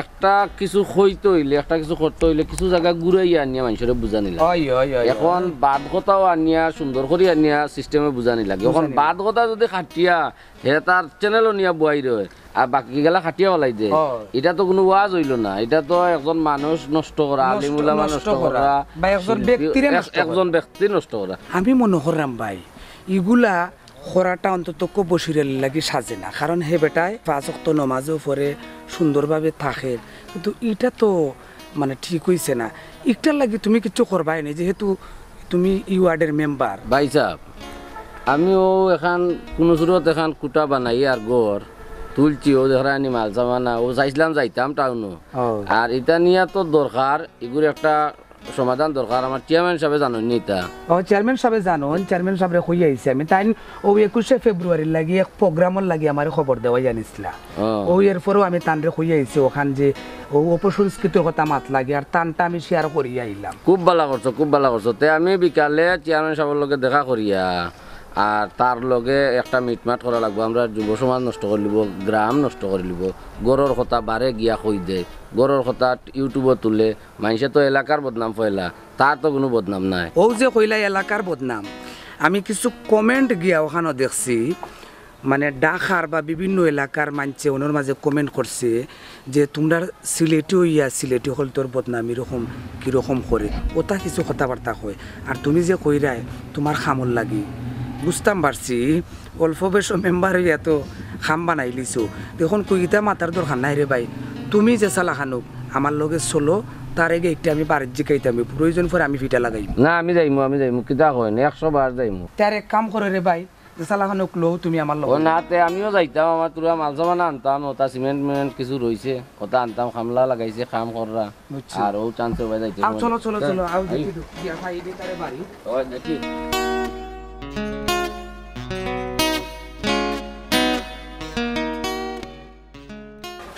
একটা কিছু হইতে হইলে একটা কিছু করতে হইলে কিছু জায়গা ঘুরাইয়া আনিয়া মানুষের বুঝানি লাগে এখন বাদ কথাও আনিয়া সুন্দর করে আনিয়া সিস্টেমে বুঝানি লাগে এখন বাদ কথা যদি খাটিয়া হে তার চ্যানেলও নিয়া বয়াই রয় আর বাকি গেলা খাটিয়া বলাই দে এটা তো কোনো ওয়াজ হইল না এটা তো একজন মানুষ নষ্ট করা আলিমুলামা নষ্ট করা বা একজন ব্যক্তি নষ্ট করা আমি মনে করলাম ভাই এগুলা খরাটা অন্তত বসিরের লাগি সাজে না কারণ হে বেটায় 5 ওয়াক্ত নামাজও পড়ে সুন্দরভাবে থাকে কিন্তু এটা তো মানে ঠিক হইছে না একটার লাগি তুমি কিছু করবাই না যেহেতু তুমি ইউয়ার্ডের মেম্বার ভাই সাহেব আমিও এখন কোনো সুরত এখন কুটা বানাই আর গড় তুলছি ও দেখা আনি মাল জামানা ও চাইছিলাম যাইতাম টাউনও আর এটা নিয়ে তো দরকার এগুলো একটা সমাধান দরকার আমার চেয়ারম্যান সাহেব জানো নিতা চেয়ারম্যান সাহেব জানো চেয়ারম্যান সাহেব কই আইছে আমি তাই ও 21 ফেব্রুয়ারির লাগি এক প্রোগ্রামের লাগি আমার খবর দেওয়া জানিছিলা ও এরপরও আমি তানরে কই আইছি ওখান যে ও অপসংস্কৃতির কথা মাত লাগে আর তানটা আমি শেয়ার করিয়া আইলাম খুব ভালো করছো তে আমি বিকালে চেয়ারম্যান সাহেবের লগে দেখা করিয়া আর তার লগে একটা মিটমাট করা লাগবো আমরা যুব সমাজ নষ্ট করে লিব গ্রাম নষ্ট করে লিব গরর কথা বারে গিয়া কই দে গরর কথা ইউটিউবে তুলে মানুষে তো এলাকার বদনাম ফয়লা তার তো কোনো বদনাম নাই ও যে কইলা এলাকার বদনাম আমি কিছু কমেন্ট গিয়া ওখানে দেখছি মানে ঢাকার বা বিভিন্ন এলাকার মানছে ওনার মাঝে কমেন্ট করছে যে তোমরা সিলেটিও সিলেটি হল তোর বদনাম এরকম কীরকম করে ওটা কিছু কথাবার্তা হয় আর তুমি যে কইরায় তোমার খামল লাগি বুঝতাম পারছি অল্প বেশ মেম্বার হইয়া তো খাম বানাই লিছো দেখুন কইতা মাতার দরকার নাই রে ভাই তুমি যে চালা খানুক আমার লগে চলো তার আগে একটা আমি বাড়ির জিকাইতে আমি প্রয়োজন পরে আমি ফিটা লাগাই না আমি যাইমু কিতা কই না 100 বার যাইমু তার এক কাম করে রে ভাই যে চালা খানুক লো তুমি আমার লগে ও নাতে আমিও যাইতাম আমার তোরা মাল সামান আনতাম ওটা সিমেন্ট কিছু রইছে ওটা আনতাম খামলা লাগাইছে কাম কররা আর ও চান্স ভাই যাইতে চলো চলো চলো আও দেখি দিয়া ভাই দে তারে বাড়ি ও দেখি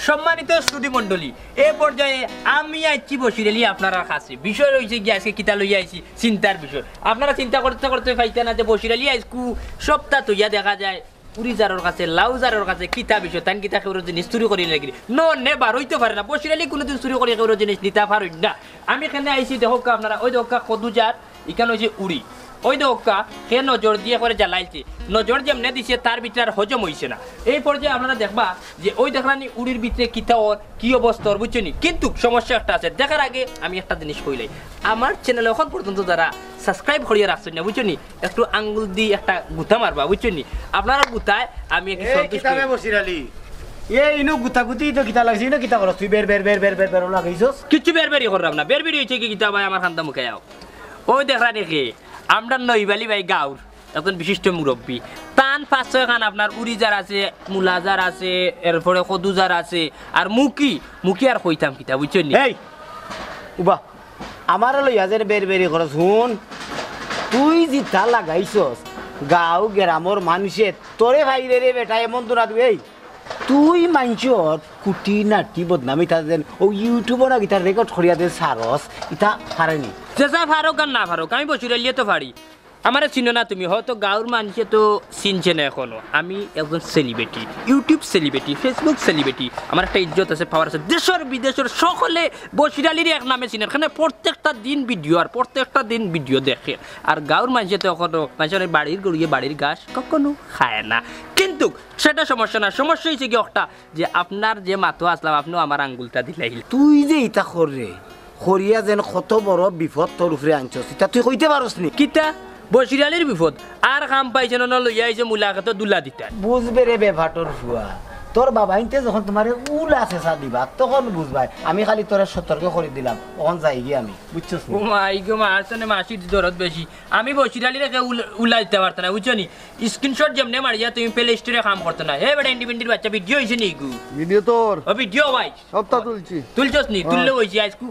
সম্মানিত শ্রুতি মণ্ডলী এ পর্যায়ে আমি আইছি বসিরেলি আপনারা কাছে বিষয় রয়েছে কি আজকে কিতা লইয়া আইছি চিন্তার বিষয় আপনারা চিন্তা করতে করতে পাইতেন না যে বসিরেলি আজকু সপ্তাহ তৈয়া দেখা যায় পুরিজারের কাছে লাউজারের কাছে কিতা বিষয় তান কিতা কেউ জিনিস চুরি করি লাগি নো নেবার হইতে পারে না বসিরেলি কোনোদিন চুরি করে কেউ জিনিস নিতে পারেন না আমি এখানে আইছি দেখো আপনারা ওই দেখা কদুজার এখানে হয়েছে উড়ি ওই দোকা সে নজর দিয়ে করে জ্বালাইছে নজর যেমনে দিছে তার ভিতরে আর হজম হইছে না এই পর্যায়ে আপনারা দেখবা যে ওই দেখলানি উড়ির ভিতরে কিতা ওর কি অবস্থা ওর বুঝছেনি কিন্তু সমস্যা একটা আছে দেখার আগে আমি একটা জিনিস কইলাই আমার চ্যানেলে এখন পর্যন্ত যারা সাবস্ক্রাইব করিয়ে রাখছেন না বুঝছেনি একটু আঙ্গুল দিয়ে একটা গুতা মারবা বুঝছেনি আপনারা গুতায় আমি একটু সন্তুষ্ট বসিরালি ইনো গুতাগুতি তো কিতা লাগছে না কিতা করছ তুই বের লাগাইছস কিছু বেরবেরি করলাম না বেরবেরি হয়েছে কি কিতা ভাই আমার খান্দা মুখে যাও ওই দেখলা দেখে আমরা নইবালি ভাই গাঁর একজন বিশিষ্ট মুরব্বী টান 5-6 খান আপনার উড়িজার আছে মুলাজার আছে এরপরে কদুজার আছে আর মুকি আর কইতাম কিতা বুঝছেন এই উবা আমার লইয়া যে বেরি করছ শুন তুই জিতা লাগাইছস গাঁও গ্রামর মানুষে তোরে ভাই রে বেটা এমন তো না তুই তুই মানুষর কুটি নাটি বদনামি যেন ও ইউটিউবও না গিটার রেকর্ড করিয়া দে সারস ইটা পারেনি চেষ্টা ফারুক আর না ফারুক আমি বসিরালিয়ে তো পারি আমার চিনো না তুমি হয়তো গাঁর মানুষে তো চিনছে না এখনো আমি একজন celebrity YouTube celebrity Facebook celebrity আমার একটা ইজ্জত আছে পাওয়ার আছে দেশের বিদেশের সকলে বসিরালির এক নামে চিনে এখানে প্রত্যেকটা দিন ভিডিও দেখে আর গাঁর মানুষে তো এখনো মানুষের বাড়ির গড়িয়ে বাড়ির ঘাস কখনো খায় না কিন্তু সেটা সমস্যা না সমস্যা হয়েছে কি একটা যে আপনার যে মাথা আসলাম আপনিও আমার আঙ্গুলটা দিলাই তুই যে ইটা করে করিয়া যেন কত বড় বিপদ তোর উপরে আনছস ইটা তুই কইতে পারস নি কিতা বসিরালির বিপদ আর কাম পাইছে না লইয়া আইছে মুলাকাত দুলা দিতা বুঝবে রে বেভাটর ফুয়া তোর বাবা ইনতে যখন তোমারে উলা চেঁচা দিবা তখন বুঝবাই আমি খালি তোরে সতর্ক করে দিলাম তখন যাই গিয়ে আমি বুঝছস ও মাই গো মাসনে মাসি দরদ বেশি আমি বসিরালির উলা দিতে পারতাম না বুঝছনি স্ক্রিনশট যেমনে মারিয়া তুমি প্লে স্টোরে কাম করতে না হে বেটা ইন্ডিপেন্ডেন্ট বাচ্চা ভিডিও হইছে নি গু ভিডিও তোর ও ভিডিও ভাই সবটা তুলছস নি তুললে হইছে আজকু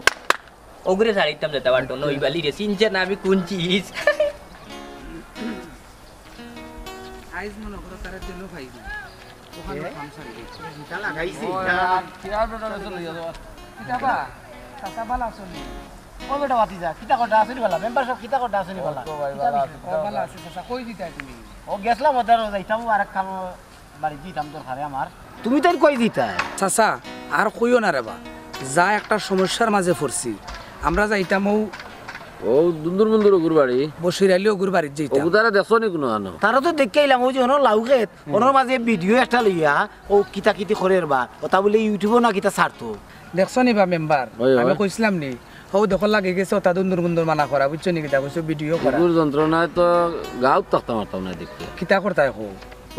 ওগরে সারিতাম যেতে পারতো না ওই বালি রে চিনছে না আমি কোন চিজ আইজ মনে করো তার জন্য ভাই ওখানে কাম সারি ইটা লাগাইছি কিরা বেটা লইয়া যাও কিটা বা কাঁচা বালা চলি ও বেটা বাতি যা কিতা করতে আসনি বলা মেম্বার সব কিতা করতে আসনি বলা বালা আছে চাচা কই দিতাই তুমি ও গেছলাম ওদার যাইতাম আর এক কাম বাড়ি দিতাম তোর ঘরে আমার তুমি তাই কই দিতা চাচা আর কইও না রে বা যা একটা সমস্যার মাঝে পড়ছি আমরা যাইতাম ও দুন্দুর ওগুর বাড়ি বসিরালি ওগুর বাড়ির যাইতাম ওগুদারে দেখছো নি কোনো আনো তারা তো দেখে এলাম ওই যে ওনার লাউগেত ওনার মাঝে ভিডিও একটা লইয়া ও কিতা কিতি করে বা ওটা বলে ইউটিউবও না কিতা ছাড়তো দেখছো নি বা মেম্বার ওই, ওই। আমি কইছিলাম নি ও দখল লাগে গেছে ওটা দুন্দুর মানা করা বুঝছো নি কিতা কইছো ভিডিও করা ওগুর যন্ত্রণায় তো গাঁত তখতা মারতাম না দেখতে কিতা করতাই হো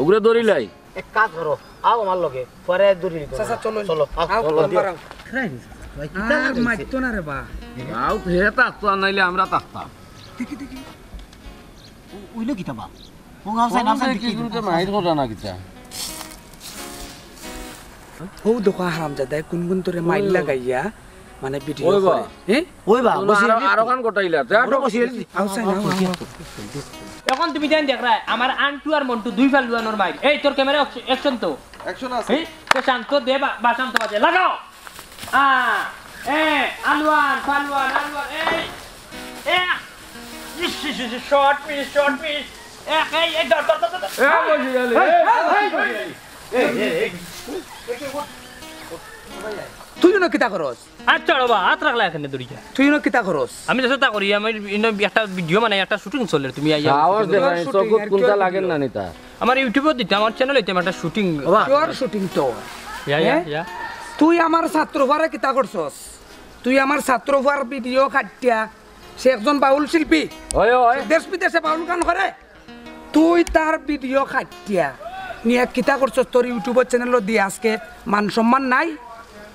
ওগুলো দৌড়িলাই এক কাজ করো আও আমার লগে পরে দূরে চাচা চলো চলো আও চলো নাম্বার আও আর মাইতো না রে বা গাঁত হে তাকতো আনাইলে আমরা তাকতাম উইলো কিতা বা ও গাও সাই নাম সাই কি মাহির কথা না কিতা ও দোকা হারামজাদাই কোন তোরে মাইল লাগাইয়া মানে ভিডিও ওই বা। করে হ্যাঁ ওই বা আরো কান কটাইলা আও সাই না এখন তুমি দেন দেখ রায় আমার আন্টু আর মন্টু দুই ফাল লুয়ানোর মাইক এই তোর ক্যামেরা অ্যাকশন তো অ্যাকশন আছে এই তো শান্ত দে বা শান্ত বাজে লাগাও আলওয়ান ফালওয়ান এই শর্ট পিস তুই না কিতা করস আচ্ছা বাবা হাত রাখলা এখানে দড়িয়া তুই না কিতা করস আমি চেষ্টা করি আমি একটা ভিডিও মানে একটা শুটিং চলে তুমি আইয়া আওয়াজ দেবেন চকুত কোনটা লাগেন না নিতা আমার ইউটিউবে দিতে আমার চ্যানেল হইতে একটা শুটিং তোর শুটিং তো তুই আমার ছাত্র ভারে কিতা করছস তুই আমার ছাত্র ভার ভিডিও খাটিয়া সে একজন বাউল শিল্পী ওই ওই দেশ বিদেশে বাউল গান করে তুই তার ভিডিও খাটিয়া নিয়ে কিতা করছস তোর ইউটিউবের চ্যানেল দিয়ে আজকে মান সম্মান নাই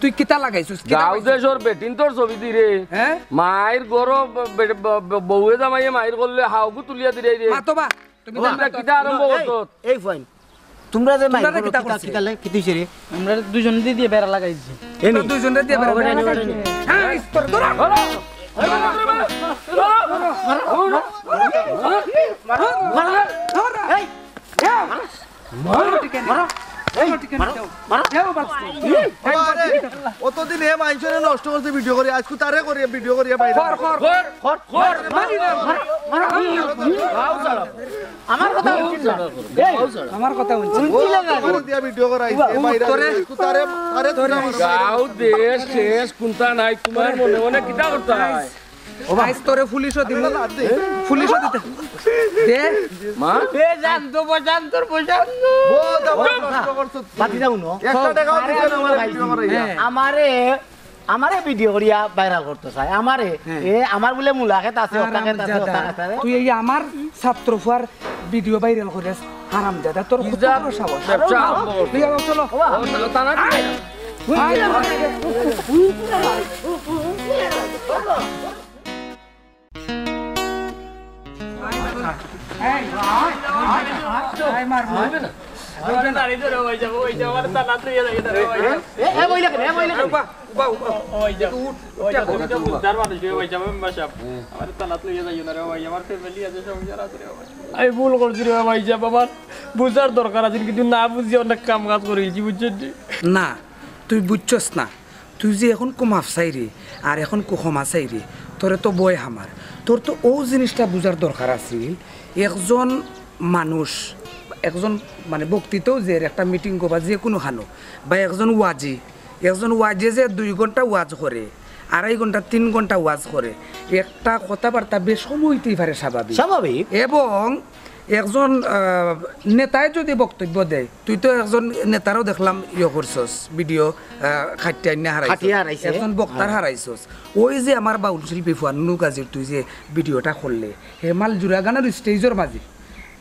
তুই কিতা লাগাইছস গাঁও দেশর বেটিন তোর ছবি দিরে হ্যাঁ মায়ের গরো বউয়ে জামাইয়ে মায়ের করলে হাউকু তুলিয়া দিরে রে মাতবা তুমি কিতা আরম্ভ করত এই ফাইন তোমরা যে তোমরা মাইক কিতা কিতা করছে? কিতালে কিতিছে রে আমরা দুজন দিয়ে বেড়া লাগাইছি তোরা দুইজনে দিয়ে বের হ্যাঁ তোর ধরা অতদিন এ মানুষের নষ্ট করছে ভিডিও করে আজকে তারে করে ভিডিও করিয়া বাইরে আমার কথা বলছি দিয়া ভিডিও করাইছে বাইরে তারে তারে গাঁও দেশ শেষ কোনটা নাই তোমার মনে মনে কিতা করতে হয় ও ভাই তোরে পুলিশও দিব পুলিশও দিতে দে মা এ জানতো বজান্তর বজান্ত বাতি যাও না একটা টাকাও দিছে না আমার ভিডিও করাইয়া আমারে ভিডিও করিয়া ভাইরাল করতে চাই আমারে আমার বলে মুলাকাত আছে তুই এই আমার ছাত্র ফুয়ার ভিডিও ভাইরাল করিস হারাম দাদা তোর কত বড় সাহস তুই আগে চলো আমি ভুল করছি রে ভাই যাব আমার বুঝার দরকার আছে কিন্তু না বুঝি অনেক কাম কাজ করেছি বুঝছেন না তুই বুঝছস না তুই যে এখন কুমাফ চাইরি আর এখন কুহমা চাইরি তোরে তো বই হামার তোর তো ও জিনিসটা বুঝার দরকার আছিল একজন মানুষ একজন মানে বক্তৃতাও যে একটা মিটিং করবা যে কোনো খানো বা একজন ওয়াজি যে 2 ঘন্টা ওয়াজ করে 2.5 ঘন্টা 3 ঘন্টা ওয়াজ করে একটা কথাবার্তা বেশ সময় হইতেই পারে স্বাভাবিক এবং একজন নেতায় যদি বক্তব্য দেয় তুই তো একজন নেতারও দেখলাম করছস ভিডিও খাটিয়া হারাইছস একজন বক্তার হারাইছস ওই যে আমার বাউল শিল্পী ফুয়া নুনু গাজীর তুই যে ভিডিওটা করলে হেমাল জুড়া গানের স্টেজের মাঝে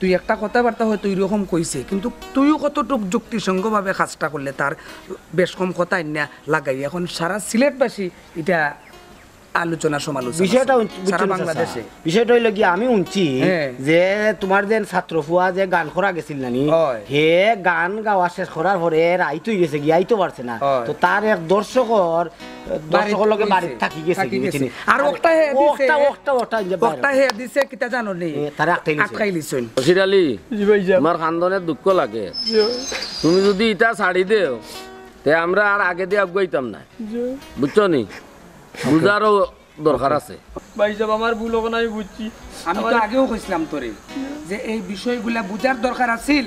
তুই একটা কথাবার্তা হয়তো এরকম কইছে কিন্তু তুইও কতটুক যুক্তিসঙ্গভাবে কাজটা করলে তার বেশ কম কথা না লাগাই এখন সারা সিলেটবাসী এটা আলোচনা সমালোচনা সারা বাংলাদেশে বিষয়টা হইল কি আমি শুনছি যে তোমার যে ছাত্র ফুয়া যে গান করা গেছিল নানি হে গান গাওয়া শেষ করার পরে আইতুই গেছে গিয়ে আইতো পারছে না তো তার এক দর্শকর লগে বাড়ি থাকি গেছে আর ওটা হে দিছে কিতা জানো নি তার আটকাই লিছইন বশির আলী আমার খানদনের দুঃখ লাগে তুমি যদি ইটা ছাড়ি দেও তে আমরা আর আগে দিয়ে আগাইতাম না বুঝছো নি বুঝারও দরকার আছে ভাই যাব আমার ভুল হবে না আমি বুঝছি আমি তো আগেও কইছিলাম তোরে যে এই বিষয়গুলা বুঝার দরকার আছিল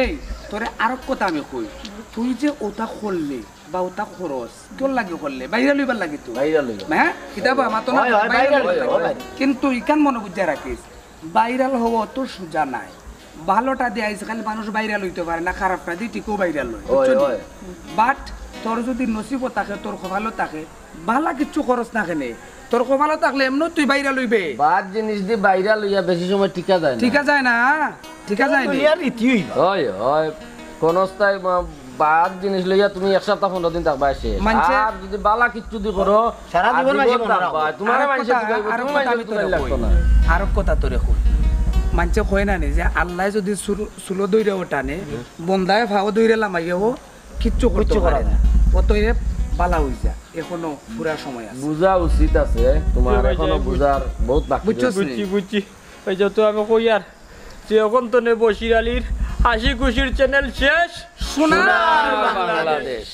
এই তোরে আর কথা আমি কই তুই যে ওটা করলি বা ওটা খরচ তোর লাগে করলে বাইরে লইবার লাগে তো বাইরে লইবা হ্যাঁ কিতাব আমার তো না কিন্তু ইকান মনে বুঝা রাখিস ভাইরাল হওয়া তো সোজা নাই ভালোটা দিয়ে আইছে খালি মানুষ ভাইরাল হইতে পারে না খারাপটা দিয়ে ঠিকও ভাইরাল হয় বাট তোর যদি নসিব থাকে তোর ভালো থাকে ভালো কিছু খরচ না কেনে তোর ভালো থাকলে এমন তুই ভাইরাল হইবে বাদ জিনিস দি বাইরে লইয়া বেশি সময় টিকা যায় না ঠিকা যায় না ঠিকা যায় না হয় হয় কোন অবস্থায় বাদ জিনিস লইয়া তুমি এক সপ্তাহ 15 দিন থাকবা আসে আর যদি বালা কিছু দি করো সারা জীবন তোমার মানুষে লাগতো না আর কথা তোরে কই মানছে কয় না যে আল্লাহ যদি সুলো দইরে ওটানে বন্দায় ভাও দইরে লামাইও কিচ্ছু করতে পারে না অতএব বালা হই যা এখনো পুরা সময় আছে বুঝা উচিত আছে তোমার এখনো বুঝার বহুত বাকি বুঝছি ওই যত আমি কই আর যে এখন তো নে বশির আলীর হাসি খুশির চ্যানেল শেষ সোনার বাংলাদেশ